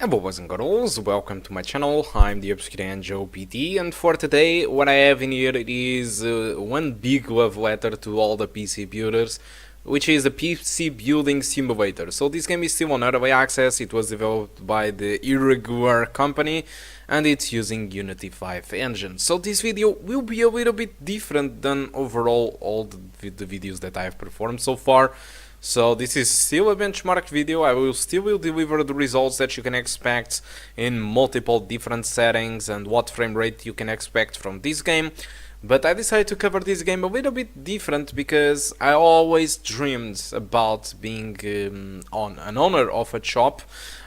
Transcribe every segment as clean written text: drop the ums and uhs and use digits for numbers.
Hello boys and girls, welcome to my channel. I'm the Obscure Angel PT, and for today what I have in here is one big love letter to all the PC builders, which is the PC Building Simulator. So this game is still on early access. It was developed by the Irregular company and it's using Unity 5 engine. So this video will be a little bit different than overall all the videos that I have performed so far. So this is still a benchmark video. I will still deliver the results that you can expect in multiple different settings and what frame rate you can expect from this game. But I decided to cover this game a little bit different because I always dreamed about being an owner of a shop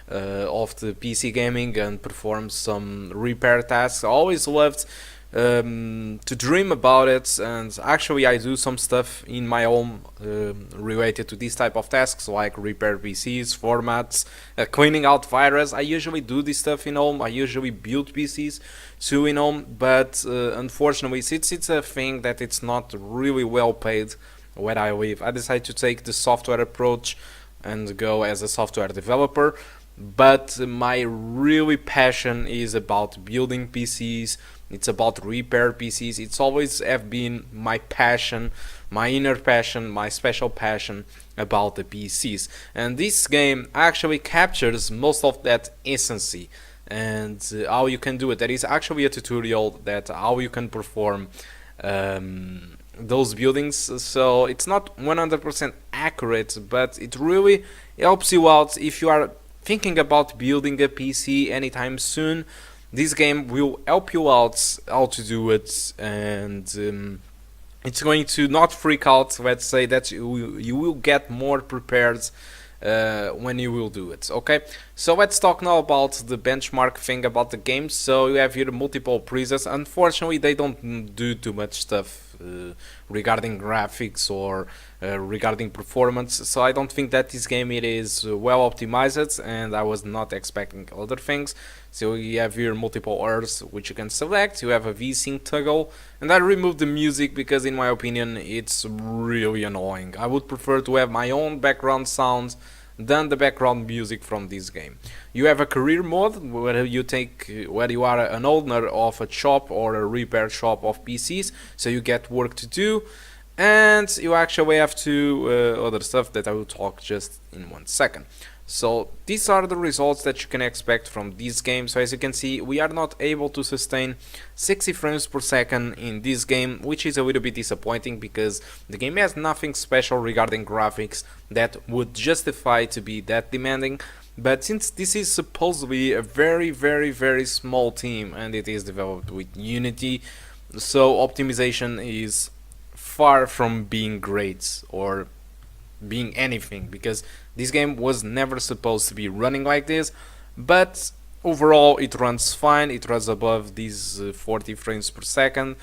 of the PC gaming and perform some repair tasks. I always loved to dream about it, and actually I do some stuff in my home related to this type of tasks, like repair PCs, formats, cleaning out virus. I usually do this stuff in home. I usually build PCs too in home, but unfortunately, since it's a thing that it's not really well paid where I live, I decided to take the software approach and go as a software developer. But my really passion is about building PCs. It's about repair PCs. It's always have been my passion, my inner passion, my special passion about the PCs. And this game actually captures most of that essence and how you can do it. There is actually a tutorial that how you can perform those buildings. So it's not 100% accurate, but it really helps you out if you are thinking about building a PC anytime soon. This game will help you out how to do it, and it's going to not freak out. Let's say that you will get more prepared when you will do it. Okay, so let's talk now about the benchmark thing about the game. So you have here multiple presets. Unfortunately, they don't do too much stuff regarding graphics or regarding performance, so I don't think that this game it is well optimized, and I was not expecting other things. So you have here multiple Earths which you can select. You have a VSync toggle, and I removed the music because in my opinion it's really annoying. I would prefer to have my own background sounds than the background music from this game. You have a career mode where you are an owner of a shop or a repair shop of PCs, so you get work to do, and you actually have to other stuff that I will talk just in 1 second. So these are the results that you can expect from this game. So as you can see, we are not able to sustain 60 frames per second in this game, which is a little bit disappointing because the game has nothing special regarding graphics that would justify to be that demanding. But since this is supposedly a very small team and it is developed with Unity, so optimization is far from being great or being anything, because this game was never supposed to be running like this. But overall it runs fine. It runs above these 40 frames per second.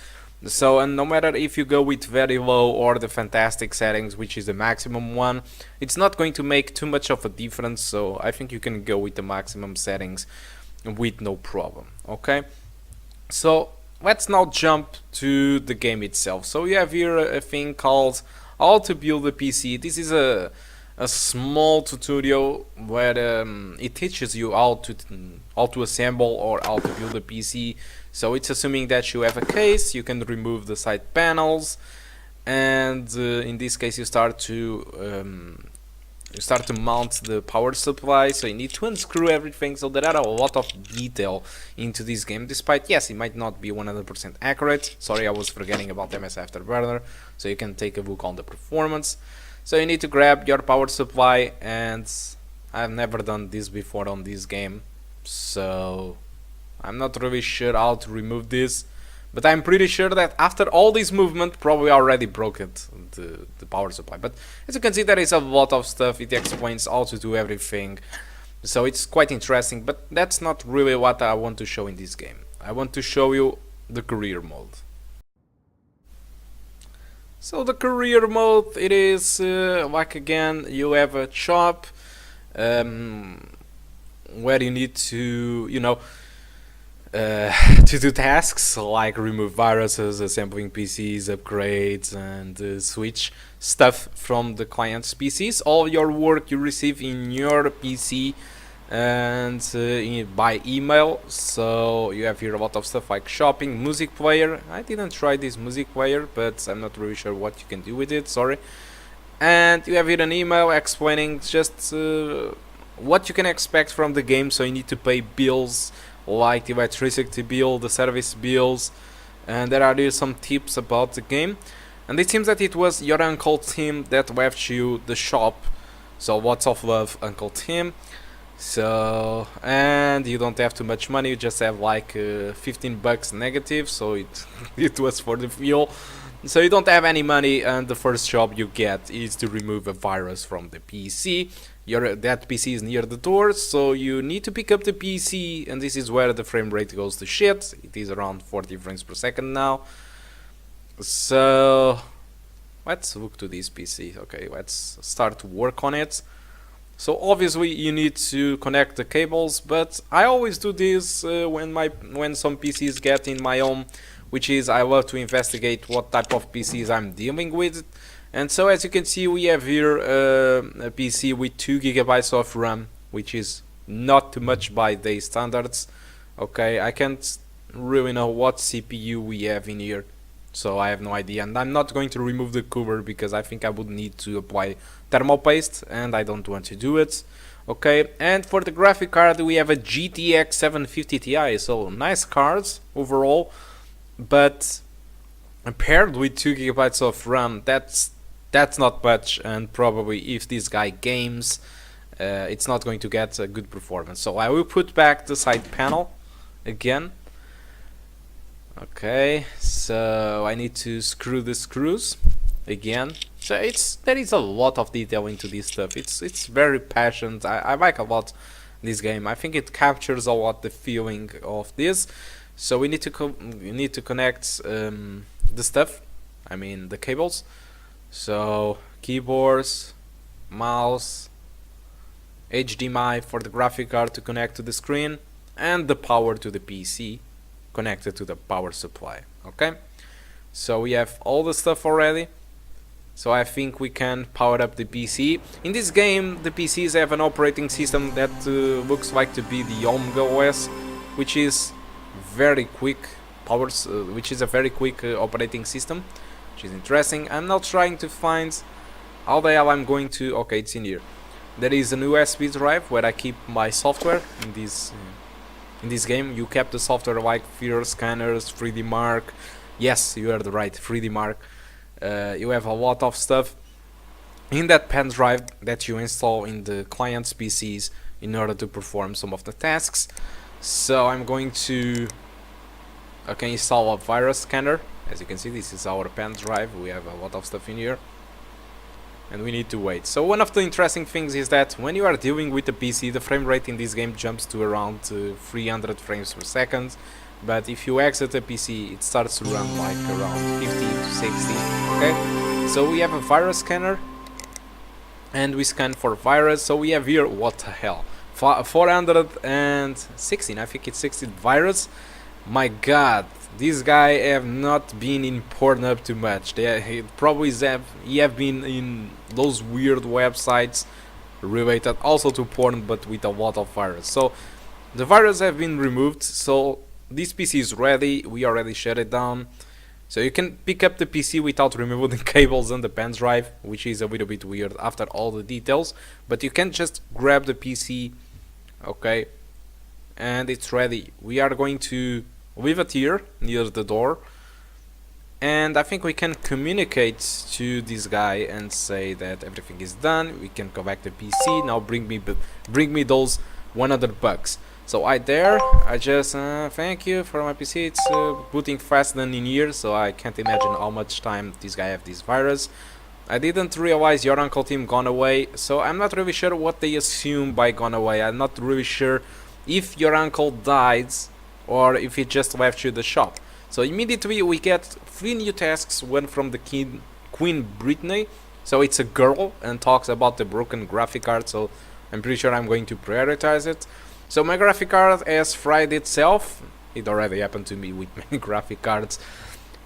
So, and no matter if you go with very low or the fantastic settings, which is the maximum one, it's not going to make too much of a difference. So I think you can go with the maximum settings with no problem. Okay, so let's now jump to the game itself. So you have here a thing called how to build a PC. This is a small tutorial where it teaches you how to assemble or how to build a PC. So it's assuming that you have a case, you can remove the side panels, and in this case you start to mount the power supply. So you need to unscrew everything. So there are a lot of detail into this game, despite yes it might not be 100% accurate. Sorry, I was forgetting about MS Afterburner, so you can take a look on the performance. So you need to grab your power supply, and I've never done this before on this game, so I'm not really sure how to remove this, but I'm pretty sure that after all this movement probably already broke it, the power supply. But as you can see, there is a lot of stuff. It explains how to do everything, so it's quite interesting, but that's not really what I want to show in this game. I want to show you the career mode. So the career mode, it is like again you have a shop where you need to to do tasks like remove viruses, assembling PCs, upgrades, and switch stuff from the client's PCs. All your work you receive in your PC and by email. So you have here a lot of stuff like shopping, music player. I didn't try this music player, but I'm not really sure what you can do with it, sorry. And you have here an email explaining just what you can expect from the game. So you need to pay bills like the electricity bill, the service bills, and there are here some tips about the game. And it seems that it was your Uncle Tim that left you the shop. So lots of love, Uncle Tim. So, and you don't have too much money, you just have like 15 bucks negative, so it was for the fuel. So you don't have any money, and the first job you get is to remove a virus from the PC. That PC is near the door, so you need to pick up the PC, and this is where the frame rate goes to shit. It is around 40 frames per second now. So let's look to this PC. Okay, let's start to work on it. So obviously you need to connect the cables, but I always do this when some PCs get in my home, which is I love to investigate what type of PCs I'm dealing with. And so as you can see, we have here a PC with 2 GB of RAM, which is not too much by today's standards. Okay, I can't really know what CPU we have in here, so I have no idea, and I'm not going to remove the cover because I think I would need to apply thermal paste, and I don't want to do it. Okay, and for the graphic card we have a GTX 750 Ti, so nice cards overall, but paired with 2 GB of RAM, that's not much, and probably if this guy games, it's not going to get a good performance. So I will put back the side panel again. Okay, so I need to screw the screws again. So there is a lot of detail into this stuff. It's very passionate. I like a lot this game. I think it captures a lot the feeling of this. So we need to connect the stuff. I mean the cables. So keyboards, mouse, HDMI for the graphic card to connect to the screen, and the power to the PC connected to the power supply. Okay, so we have all the stuff already, so I think we can power up the PC. In this game the PCs have an operating system that looks like to be the Omega OS, which is very quick which is a very quick operating system, which is interesting. I'm now trying to find how the hell I'm going to... okay, it's in here. There is an USB drive where I keep my software in this game. You kept the software like Fear Scanners, 3D Mark. Yes, you heard right, 3D Mark. You have a lot of stuff in that pen drive that you install in the client's PCs in order to perform some of the tasks. So I'm going to install a virus scanner. As you can see, this is our pen drive. We have a lot of stuff in here, and we need to wait. So one of the interesting things is that when you are dealing with the PC, the frame rate in this game jumps to around 300 frames per second, but if you exit the PC it starts to run like around 50 to 60. Okay, so we have a virus scanner and we scan for virus. So we have here, what the hell, 416, I think it's 16 virus. My god, this guy have not been in Pornhub too much. He probably have been in those weird websites related also to porn, but with a lot of virus. So the virus have been removed, so this PC is ready. We already shut it down, so you can pick up the PC without removing the cables and the pen drive, which is a little bit weird after all the details, but you can just grab the PC. Okay, and it's ready. We are going to leave it here near the door, and I think we can communicate to this guy and say that everything is done. We can go back to PC. Now bring me those 100 bucks. So I just thank you for my PC. It's booting faster than in here, so I can't imagine how much time this guy have this virus. I didn't realize your Uncle Tim gone away, so I'm not really sure what they assume by gone away. I'm not really sure if your uncle died or if he just left you the shop. So immediately we get 3 new tasks, one from the Queen Brittany. So it's a girl and talks about the broken graphic card, so I'm pretty sure I'm going to prioritize it. So my graphic card has fried itself. It already happened to me with many graphic cards,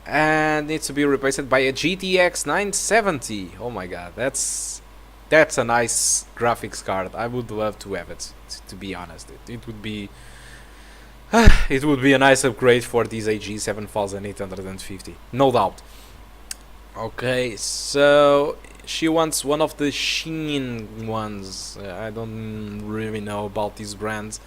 and needs to be replaced by a GTX 970. Oh my god, that's That's a nice graphics card. I would love to have it, to be honest. It would be it would be a nice upgrade for this AG 7850, no doubt. Okay, so she wants one of the Shein ones. I don't really know about these brands,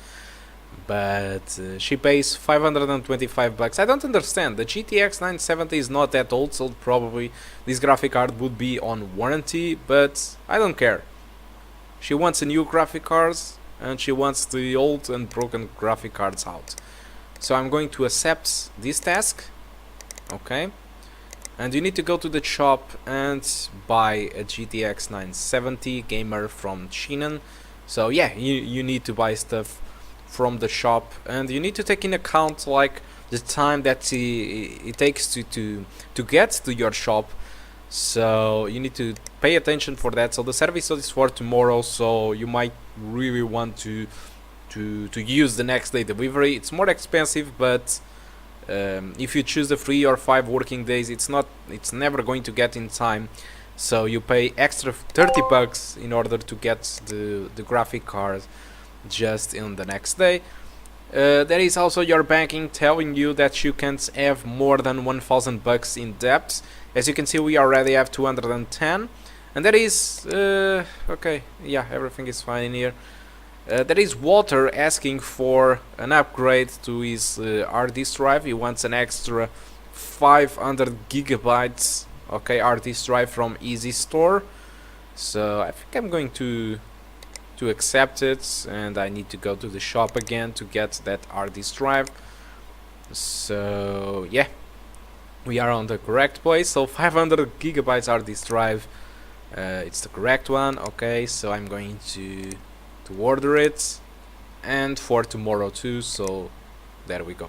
but she pays 525 bucks. I don't understand. The GTX 970 is not that old, so probably this graphic card would be on warranty, but I don't care. She wants a new graphic card, and she wants the old and broken graphic cards out. So I'm going to accept this task. Okay. And you need to go to the shop and buy a GTX 970 gamer from Shein. So yeah, you need to buy stuff from the shop, and you need to take in account like the time that it takes to get to your shop. So you need to pay attention for that. So the service is for tomorrow, so you might really want to use the next day delivery. It's more expensive, but if you choose the 3 or 5 working days, it's never going to get in time, so you pay extra 30 bucks in order to get the graphic card just in the next day. There is also your banking telling you that you can't have more than 1,000 bucks in debt. As you can see, we already have 210, and there is okay, yeah, everything is fine in here. There is Walter asking for an upgrade to his hard disk drive. He wants an extra 500 gigabytes, okay, hard disk drive from Easy Store. So I think I'm going to accept it, and I need to go to the shop again to get that hard disk drive. So yeah, we are on the correct place. So 500 gigabytes hard disk drive, it's the correct one. Okay, so I'm going to order it, and for tomorrow too, so there we go.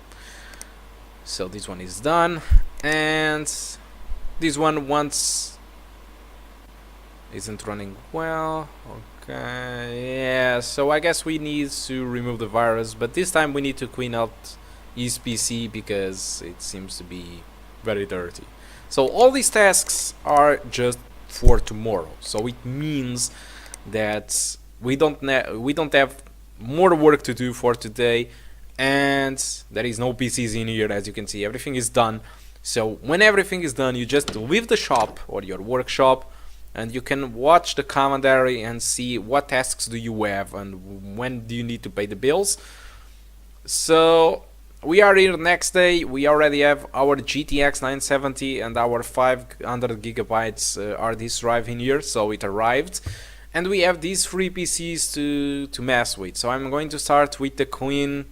So this one is done, and this one isn't running well. Okay, yeah, so I guess we need to remove the virus, but this time we need to clean out his PC because it seems to be very dirty. So all these tasks are just for tomorrow, so it means that we don't have more work to do for today, and there is no PCs in here. As you can see, everything is done. So when everything is done, you just leave the shop or your workshop, and you can watch the commentary and see what tasks do you have and when do you need to pay the bills. So we are here next day. We already have our GTX 970 and our 500 gigabytes hard disk drive in here, so it arrived. And we have these 3 PCs to mess with. So I'm going to start with the Queen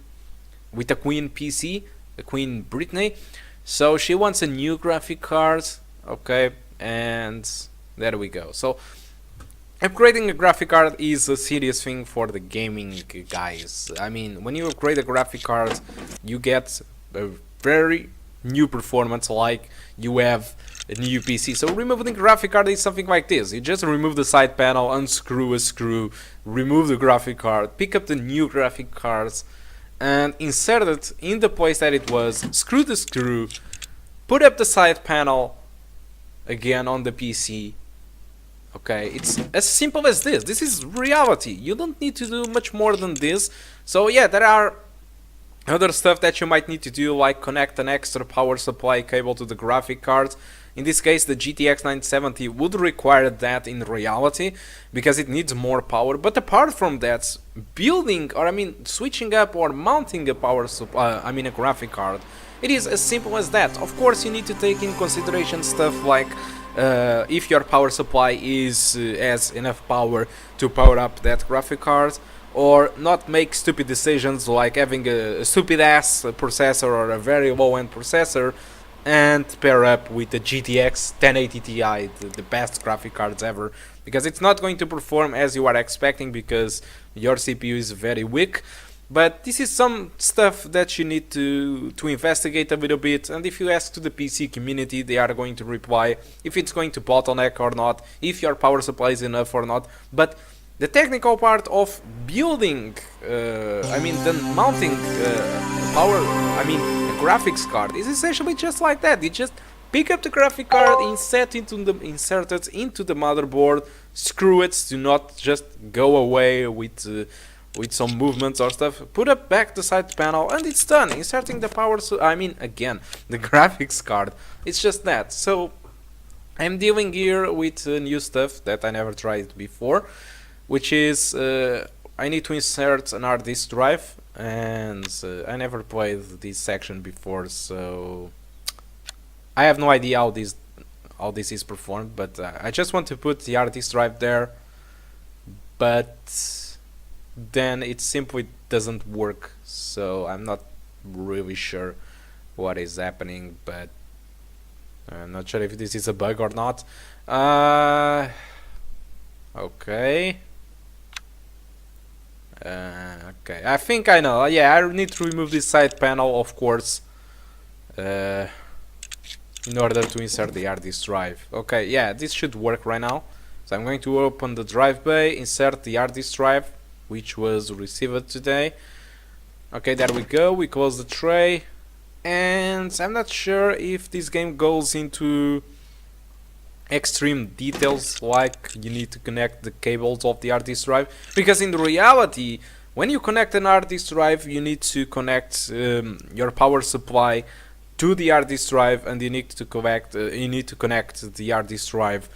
PC, the Queen Britney. So she wants a new graphic card, okay, and there we go. So upgrading a graphic card is a serious thing for the gaming guys. I mean, when you upgrade a graphic card, you get a very new performance, like you have a new PC. So removing the graphic card is something like this. You just remove the side panel, unscrew a screw, remove the graphic card, pick up the new graphic cards, and insert it in the place that it was, screw the screw, put up the side panel again on the PC. Okay, it's as simple as this. This is reality. You don't need to do much more than this. So yeah, there are other stuff that you might need to do, like connect an extra power supply cable to the graphic card. In this case, the GTX 970 would require that in reality because it needs more power. But apart from that, building, or I mean switching up or mounting a power supply, a graphic card, it is as simple as that. Of course, you need to take in consideration stuff like if your power supply has enough power to power up that graphic card, or not make stupid decisions like having a stupid ass processor or a very low end processor and pair up with the GTX 1080 Ti, the best graphic cards ever, because it's not going to perform as you are expecting because your CPU is very weak. But this is some stuff that you need to investigate a little bit, and if you ask to the PC community, they are going to reply if it's going to bottleneck or not, if your power supply is enough or not. But the technical part of building, then mounting a graphics card is essentially just like that. You just pick up the graphic card, insert it into the motherboard, screw it, do not just go away with some movements or stuff. Put up back the side panel and it's done. Inserting the power, again, the graphics card. It's just that. So I'm dealing here with new stuff that I never tried before, which is I need to insert an hard disk drive, and I never played this section before, so I have no idea how this is performed. But I just want to put the hard disk drive there, but then it simply doesn't work, so I'm not really sure what is happening, but I'm not sure if this is a bug or not. Okay. Okay, I think I know. Yeah, I need to remove this side panel, of course, in order to insert the hard disk drive. Okay, yeah, this should work right now. So I'm going to open the drive bay, insert the hard disk drive, which was received today. Okay, there we go. We close the tray, and I'm not sure if this game goes into extreme details, like you need to connect the cables of the hard disk drive, because in reality, when you connect an hard disk drive, you need to connect your power supply to the hard disk drive, and you need to connect the hard disk drive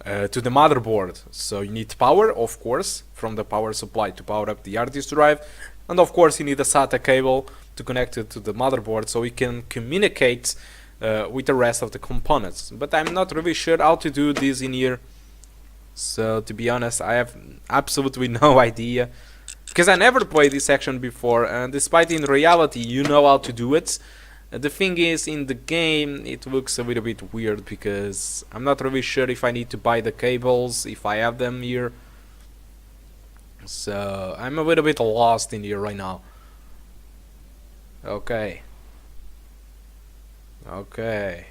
to the motherboard. So you need power, of course, from the power supply to power up the hard disk drive, and of course you need a SATA cable to connect it to the motherboard so we can communicate with the rest of the components. But I'm not really sure how to do this in here, so to be honest, I have absolutely no idea, because I never played this section before, and despite in reality you know how to do it, the thing is, in the game it looks a little bit weird, because I'm not really sure if I need to buy the cables, if I have them here. So I'm a little bit lost in here right now. Okay. Okay.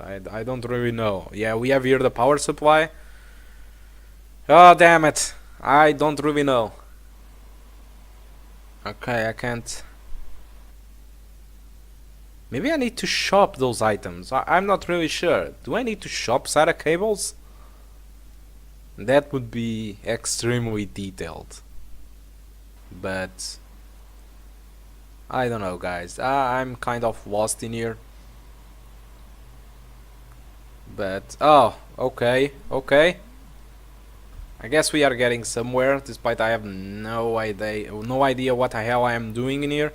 I don't really know. Yeah, we have here the power supply. Oh, damn it. I don't really know. Okay, I can't. Maybe I need to shop those items. I'm not really sure. Do I need to shop SATA cables? That would be extremely detailed. But I don't know, guys. I'm kind of lost in here. But oh, okay. I guess we are getting somewhere, despite I have no idea what the hell I am doing in here.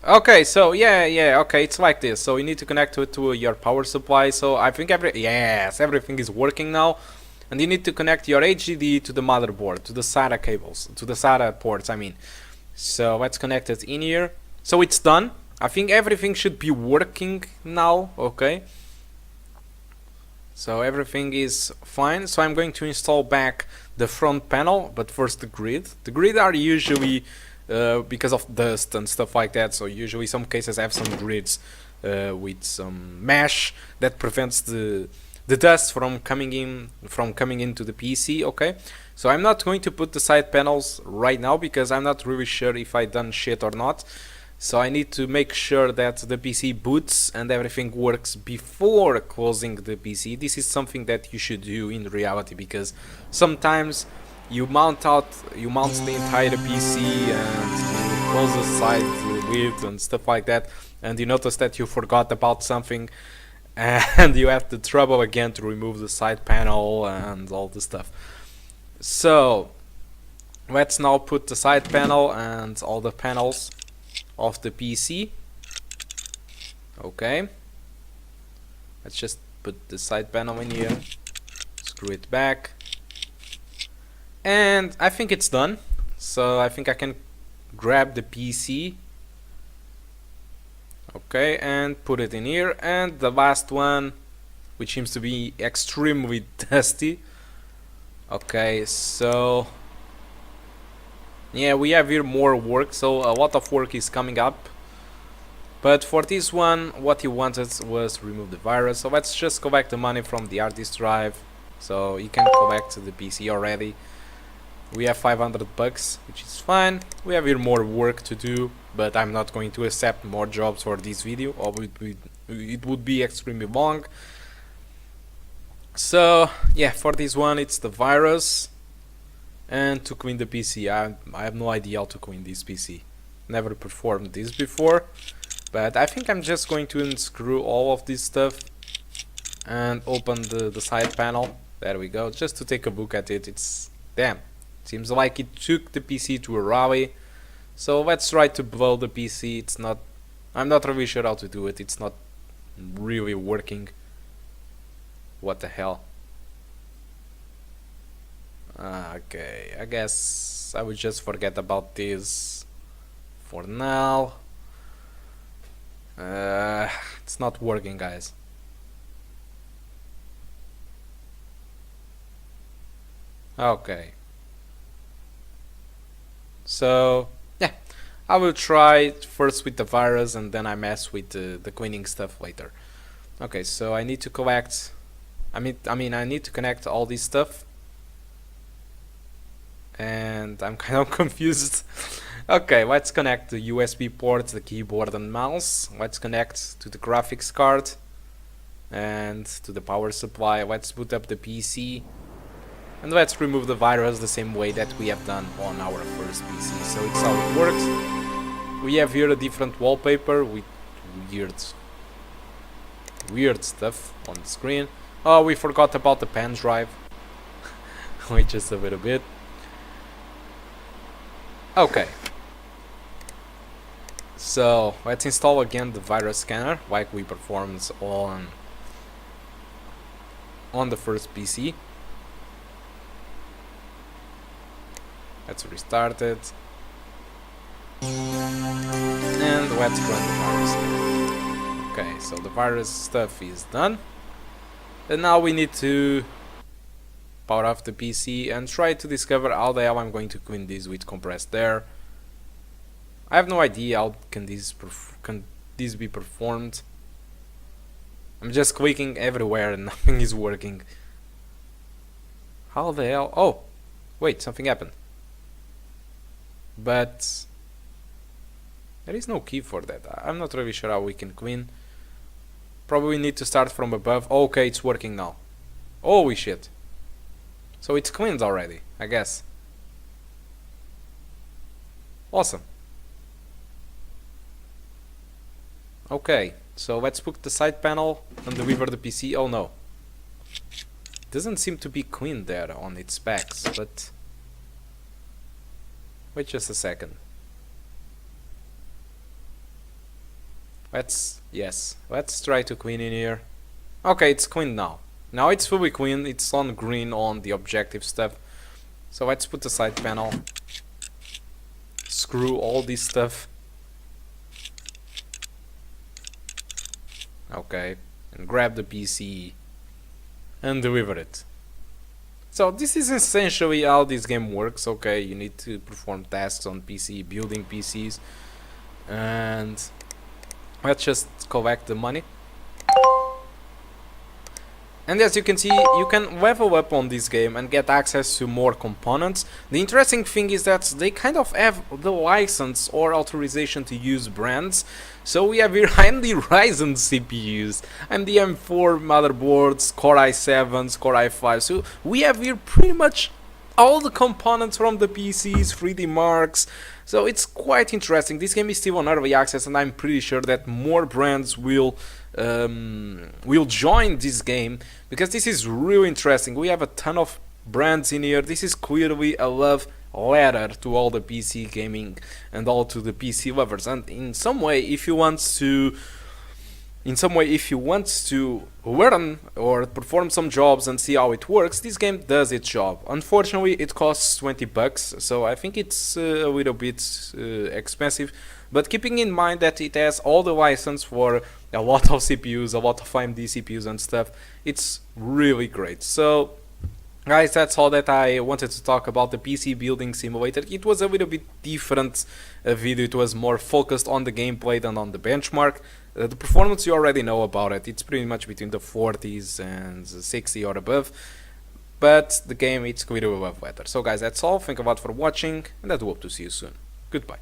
Okay, so yeah, okay, it's like this. So you need to connect it to your power supply. So I think everything is working now, and you need to connect your HDD to the motherboard, to the SATA cables, to the SATA ports, I mean. So let's connect it in here. So it's done. I think everything should be working now. Okay. So everything is fine. So I'm going to install back the front panel, but first the grid. The grid are usually because of dust and stuff like that. So usually some cases have some grids with some mesh that prevents the dust from coming into the PC. Okay. So I'm not going to put the side panels right now, because I'm not really sure if I done shit or not. So I need to make sure that the PC boots and everything works before closing the PC. This is something that you should do in reality, because sometimes you mount the entire PC and you close the side lid and stuff like that, and you notice that you forgot about something, and you have the trouble again to remove the side panel and all the stuff. So let's now put the side panel and all the panels of the PC. Okay, let's just put the side panel in here, screw it back, and I think it's done. So I think I can grab the PC, okay, and put it in here. And the last one, which seems to be extremely dusty. Okay, so yeah, we have here more work, so a lot of work is coming up. But for this one, what he wanted was remove the virus. So let's just collect the money from the hard disk drive, so you can collect the PC already. We have 500 bucks, which is fine. We have here more work to do, but I'm not going to accept more jobs for this video, or it would be extremely long. So yeah, for this one it's the virus, and to clean the PC. I have no idea how to clean this PC. Never performed this before, but I think I'm just going to unscrew all of this stuff and open the side panel. There we go, just to take a look at it. It's damn, seems like it took the PC to a rally. So let's try to blow the PC. It's not, I'm not really sure how to do it. It's not really working. What the hell? Okay, I guess I will just forget about this for now. It's not working, guys. Okay. So yeah, I will try first with the virus, and then I mess with the cleaning stuff later. Okay, so I need to collect. I mean, I need to connect all this stuff, and I'm kind of confused. Okay, let's connect the USB ports, the keyboard and mouse. Let's connect to the graphics card and to the power supply. Let's boot up the PC, and let's remove the virus the same way that we have done on our first PC. So it's how it works. We have here a different wallpaper with weird stuff on the screen. Oh, we forgot about the pen drive. Wait just a little bit. Okay. So let's install again the virus scanner like we performed on the first PC. Let's restart it. And let's run the virus scanner. Okay, so the virus stuff is done. And now we need to power off the PC and try to discover how the hell I'm going to clean this with compressed air. I have no idea how can this be performed. I'm just clicking everywhere and nothing is working. How the hell? Oh, wait, something happened. But there is no key for that. I'm not really sure how we can clean. Probably need to start from above. Okay, it's working now. Holy shit. So it's cleaned already, I guess. Awesome. Okay, so let's book the side panel and deliver the PC. Oh no. It doesn't seem to be clean there on its specs, but wait just a second. Let's try to clean in here. Okay, it's clean now. Now it's fully clean. It's on green on the objective stuff. So let's put the side panel, screw all this stuff. Okay, and grab the PC and deliver it. So this is essentially how this game works. Okay, you need to perform tasks on PC, building PCs, and let's just collect the money. And as you can see, you can level up on this game and get access to more components. The interesting thing is that they kind of have the license or authorization to use brands. So we have here AMD Ryzen CPUs, AMD M4 motherboards, Core i7s, Core i5. So we have here pretty much all the components from the PCs, 3D marks. So it's quite interesting. This game is still on early access, and I'm pretty sure that more brands will join this game, because this is really interesting. We have a ton of brands in here. This is clearly a love letter to all the PC gaming and all to the PC lovers. And in some way, if you want to learn or perform some jobs and see how it works, this game does its job. Unfortunately, it costs $20, so I think it's a little bit expensive, but keeping in mind that it has all the license for a lot of CPUs, a lot of AMD CPUs and stuff, it's really great. So guys, that's all that I wanted to talk about the PC building simulator. It was a little bit different video. It was more focused on the gameplay than on the benchmark. The performance, you already know about it. It's pretty much between the 40s and 60 or above. But the game, it's clearly above better. So guys, that's all. Thank you a lot for watching, and I do hope to see you soon. Goodbye.